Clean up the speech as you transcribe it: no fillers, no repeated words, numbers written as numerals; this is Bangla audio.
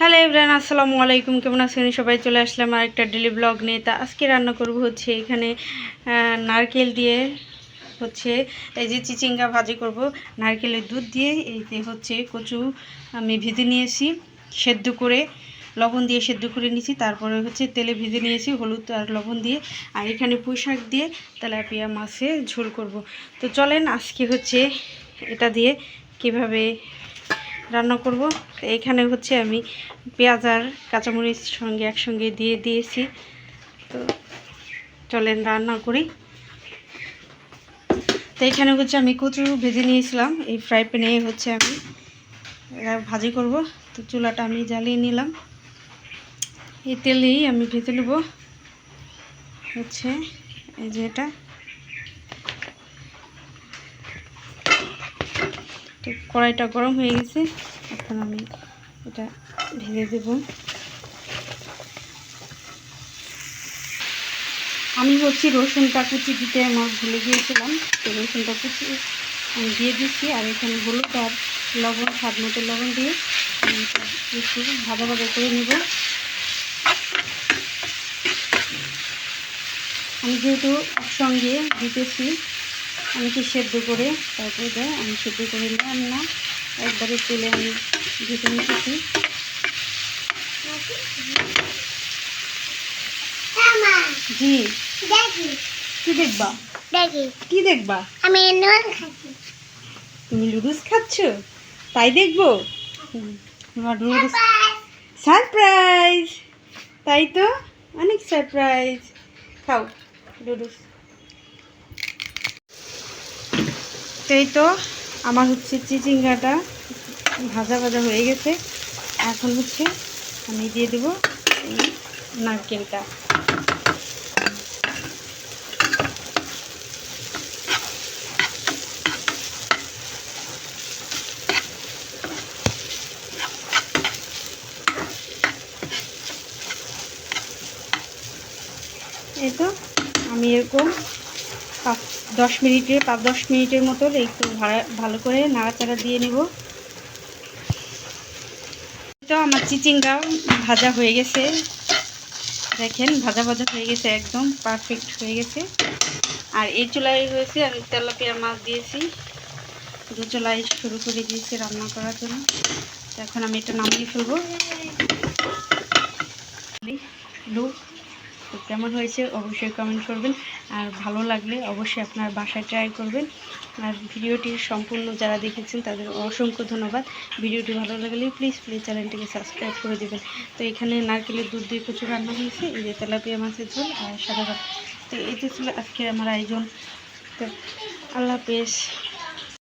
হ্যালো এভরিওয়ান, আসসালামু আলাইকুম। কেমন আছেন সবাই? চলে আসলাম আর একটা ডেলি ব্লগ নিয়ে। তা আজকে রান্না করব হচ্ছে এখানে নারকেল দিয়ে হচ্ছে এই যে চিচিঙ্গা ভাজি করব নারকেলের দুধ দিয়ে। এইতে হচ্ছে কচু আমি ভেজে নিয়েছি, সেদ্ধ করে লবণ দিয়ে সেদ্ধ করে নিয়েছি। তারপরে হচ্ছে তেলে ভেজে নিয়েছি হলুদ আর লবণ দিয়ে। আর এখানে পুঁই শাক দিয়ে তেলাপিয়া মাছের ঝোল করব। তো চলেন আজকে হচ্ছে এটা দিয়ে কিভাবে রান্না করব। এখানে হচ্ছে আমি পেঁয়াজ আর কাঁচামরিচ সঙ্গে একসঙ্গে দিয়ে দিয়েছি। তো চলেন রান্না করি। তো এখানে হচ্ছে আমি কচু ভেজে নিয়েছিলাম, এই ফ্রাই প্যানে হচ্ছে আমি ভাজি করব। তো চুলাটা আমি জ্বালিয়ে নিলাম, এই তেলেই আমি ভেজে নেব হচ্ছে এই যে এটা। তো কড়াইটা গরম হয়ে গেছে, এখন আমি এটা ভেজে দেব। আমি হচ্ছে রসুনটা কুচি দিতে আমার ভুলে গিয়েছিলাম, তো রসুনটা কুচি আমি দিয়ে দিচ্ছি। আর এখানে হলুদ আর লবণ, স্বাদ মতো লবণ দিয়ে একটু ভাজা ভাজা করে নেব। আমি যেহেতু একসঙ্গে দিতেছি, অনেকে সেদ্ধ করে তারপরে দেয়, আমি সেদ্ধ করে নিলাম না, একবারে তেলে আমি ভেজে নিতেছি। জি, কি দেখবা? কি দেখবা? আমি নুডলস খাচ্ছি। তুমি লুডুস খাচ্ছ? তাই দেখবো? লুডুস সারপ্রাইজ! তাই তো, অনেক সারপ্রাইজ। খাও লুডুস। এই তো আমার হচ্ছে চিচিঙ্গাটা ভাজা ভাজা হয়ে গেছে। এখন হচ্ছে আমি দিয়ে দেবো এই নারকেলটা। এই তো আমি এরকম 5-10 মিনিটের মতো একটু ভালো করে নাড়াচাড়া দিয়ে নেব। তো আমার চিচিঙ্গা ভাজা হয়ে গেছে, দেখেন ভাজা ভাজা হয়ে গেছে, একদম পারফেক্ট হয়ে গেছে। আর এই চুলায় হয়েছে আমি তেলাপিয়া মাছ দিয়েছি, দু চুলায় শুরু করে দিয়েছি রান্না করার জন্য। এখন আমি এটা নামিয়ে ফেলবো। লুক তো কেমন হয়েছে অবশ্যই কমেন্ট করবেন, আর ভালো লাগলে অবশ্যই আপনার বাসায় ট্রাই করবেন। আর ভিডিওটি সম্পূর্ণ যারা দেখেছেন তাদের অসংখ্য ধন্যবাদ। ভিডিওটি ভালো লাগলে প্লিজ চ্যানেলটিকে সাবস্ক্রাইব করে দেবেন। তো এখানে নারকেলের দুধ দিয়ে কচু রান্না হয়েছে, এই যে তেলাপিয়া মাছের ঝোল আর সাদা ভাত। তো এটি ছিল আজকে আমার আয়োজন। তো আল্লাহ হাফেজ।